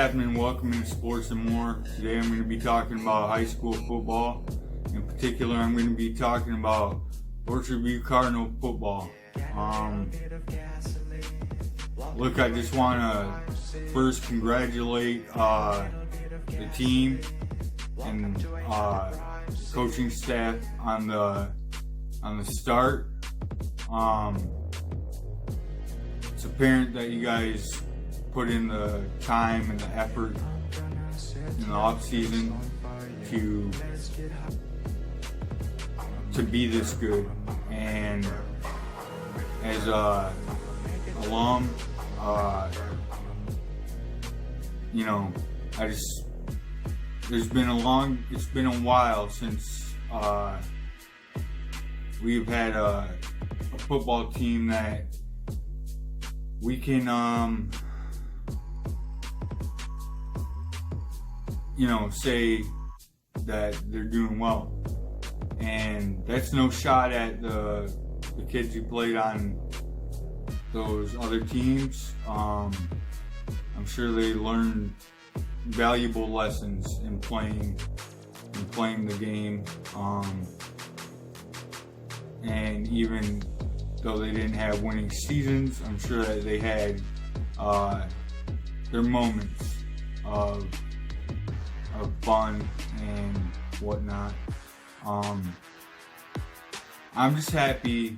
happening? Welcome to Sports and More. Today I'm going to be talking about high school football. In particular, I'm going to be talking about Orchard View Cardinal football. Look, I just want to first congratulate the team and coaching staff on the start. It's apparent that you guys put in the time and the effort in the off season to be this good, and as a alum, it's been a while since we've had a football team that we can say that they're doing well. And that's no shot at the kids who played on those other teams. I'm sure they learned valuable lessons in playing the game. And even though they didn't have winning seasons, I'm sure that they had their moments of fun and whatnot. I'm just happy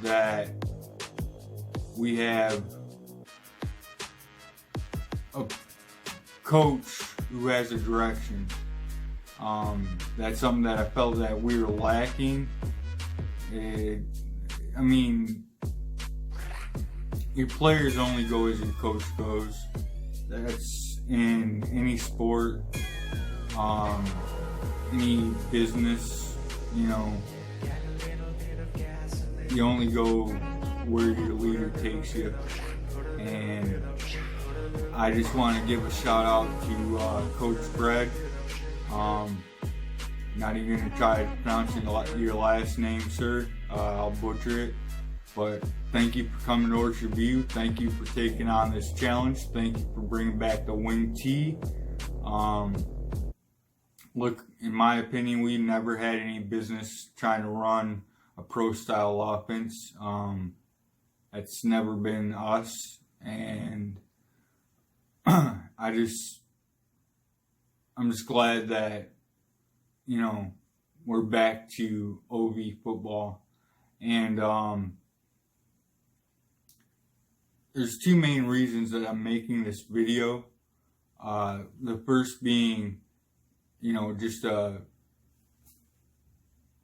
that we have a coach who has a direction. That's something that I felt that we were lacking. Your players only go as your coach goes. That's in any sport, any business. You only go where your leader takes you. And I just want to give a shout out to Coach Fred. Not even going to try pronouncing your last name, sir. I'll butcher it. But thank you for coming to Orchard View. Thank you for taking on this challenge. Thank you for bringing back the wing tee. Look, in my opinion, we never had any business trying to run a pro-style offense. That's never been us. And I'm just glad that, we're back to OV football. And there's two main reasons that I'm making this video. The first being, just a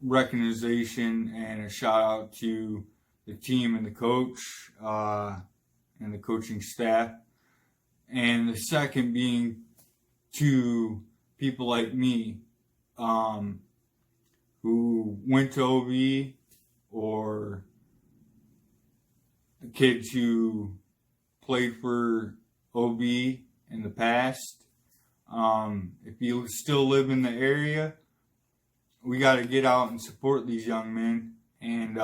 recognition and a shout out to the team and the coach and the coaching staff. And the second being to people like me who went to OV, or the kids who played for OV in the past. If you still live in the area, we got to get out and support these young men. And,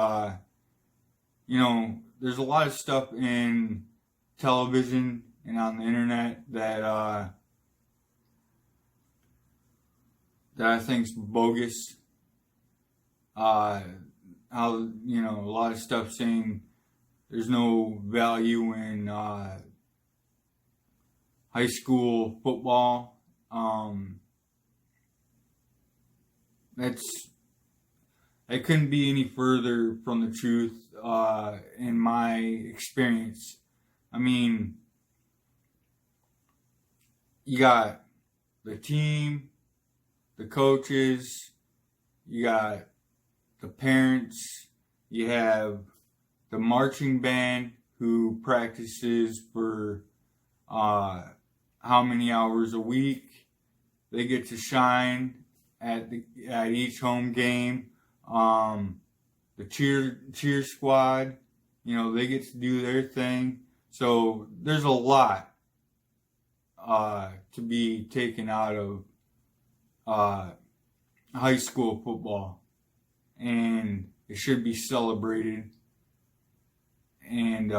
there's a lot of stuff in television and on the internet that I think's bogus. A lot of stuff saying there's no value in high school football. That couldn't be any further from the truth in my experience. You got the team, the coaches, you got the parents, you have the marching band who practices for how many hours a week. They get to shine at each home game. The cheer squad, they get to do their thing. So there's a lot to be taken out of high school football, and it should be celebrated. And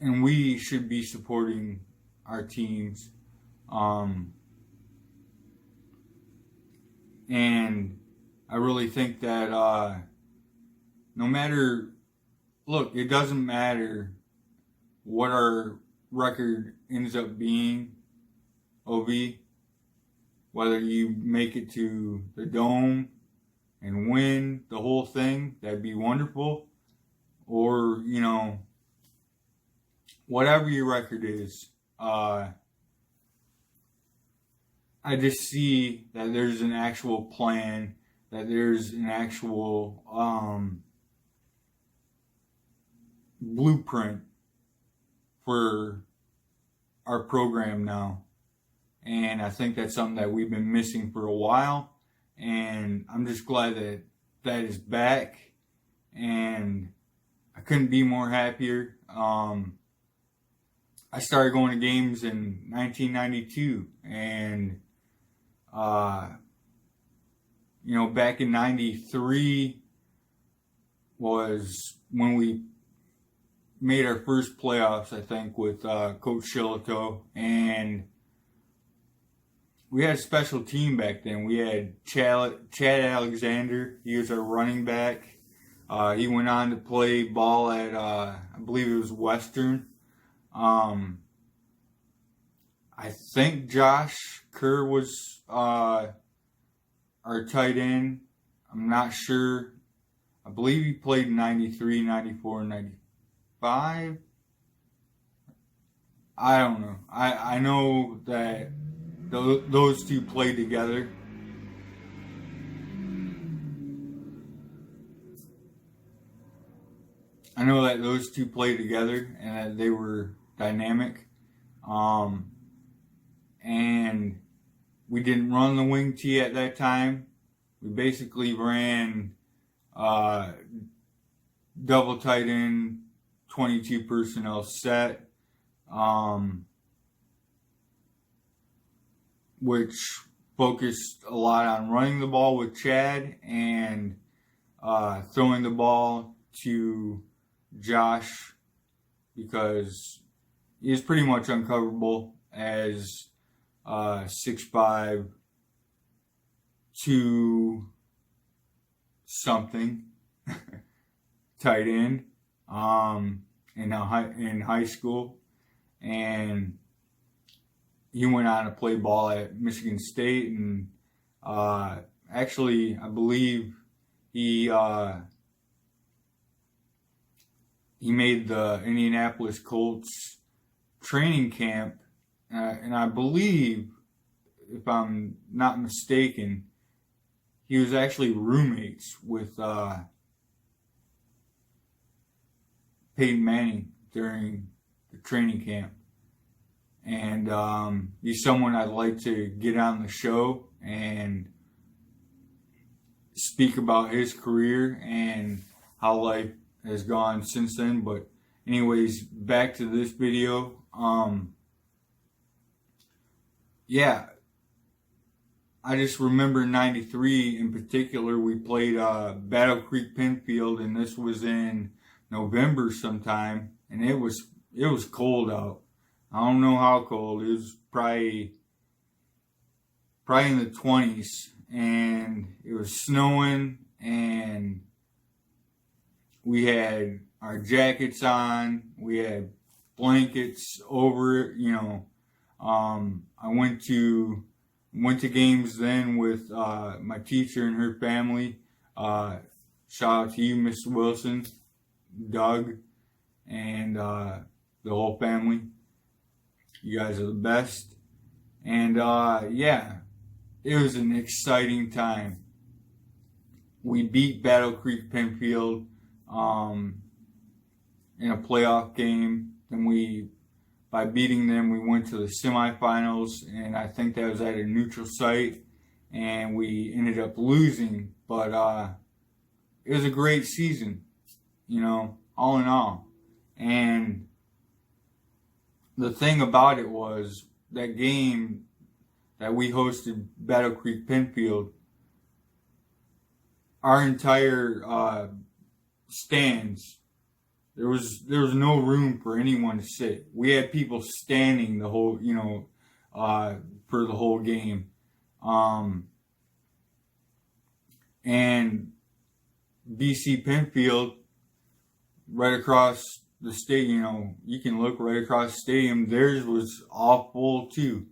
and we should be supporting our teams. And I really think that no matter, look, it doesn't matter what our record ends up being, OB, whether you make it to the Dome and win the whole thing, that'd be wonderful. Or, whatever your record is, I just see that there's an actual plan, that there's an actual blueprint for our program now. And I think that's something that we've been missing for a while. And I'm just glad that that is back. And I couldn't be more happier. I started going to games in 1992. And, back in 93 was when we made our first playoffs, I think, with Coach Shillito. And we had a special team back then. We had Chad Alexander. He was our running back. He went on to play ball at, I believe it was Western. I think Josh Kerr was our tight end. I'm not sure. I believe he played in 93, 94, 95. I don't know. I know that those two played together. I know that those two played together and that they were dynamic. And we didn't run the wing tee at that time. We basically ran double tight end, 22 personnel set, which focused a lot on running the ball with Chad and throwing the ball to Josh, because he is pretty much uncoverable as 6'5", 2 something tight end in high school. And he went on to play ball at Michigan State, and actually I believe he made the Indianapolis Colts training camp, and I believe, if I'm not mistaken, he was actually roommates with Peyton Manning during the training camp. And he's someone I'd like to get on the show and speak about his career and how life has gone since then. But anyways, back to this video. I just remember 93 in particular. We played Battle Creek Penfield, and this was in November sometime, and it was cold out. I don't know how cold. It was probably in the 20s, and it was snowing, and we had our jackets on. We had blankets over it. I went to games then with my teacher and her family. Shout out to you, Miss Wilson, Doug, and the whole family. You guys are the best. And it was an exciting time. We beat Battle Creek Penfield in a playoff game. And by beating them, we went to the semifinals, and I think that was at a neutral site, and we ended up losing. But it was a great season, all in all. And the thing about it was, that game that we hosted Battle Creek Penfield, our entire stands There was no room for anyone to sit. We had people standing the whole, for the whole game. And BC Penfield, right across the stadium, you can look right across the stadium. Theirs was all full too.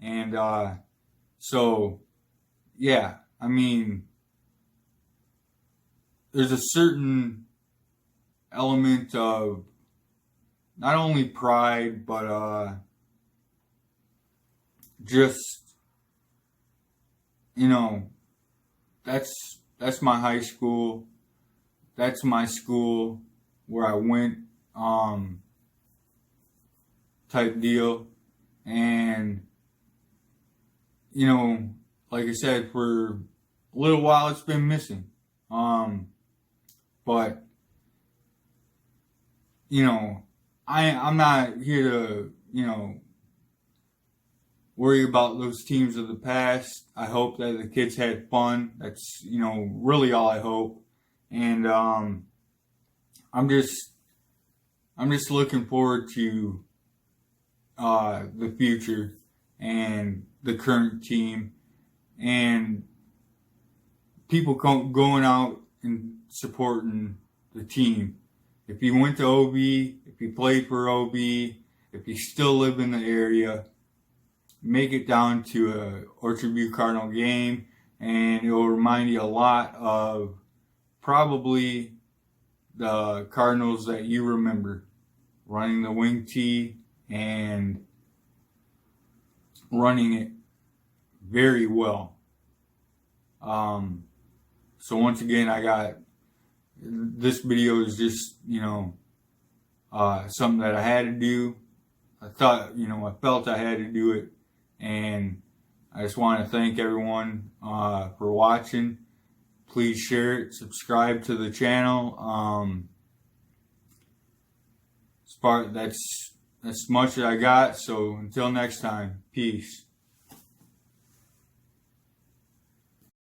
And so, yeah, I mean, there's a certain element of not only pride, but just, that's my high school. That's my school where I went, type deal. And, like I said, for a little while it's been missing. But, I'm not here to, worry about those teams of the past. I hope that the kids had fun. That's, really all I hope. And I'm just looking forward to the future and the current team and people going out and supporting the team. If you went to OB, if you played for OB, if you still live in the area, make it down to a Orchard View Cardinal game, and it will remind you a lot of probably the Cardinals that you remember, running the wing tee and running it very well. So once again, this video is just, something that I had to do. I felt I had to do it. And I just want to thank everyone for watching. Please share it, subscribe to the channel. That's much that I got. So until next time, peace.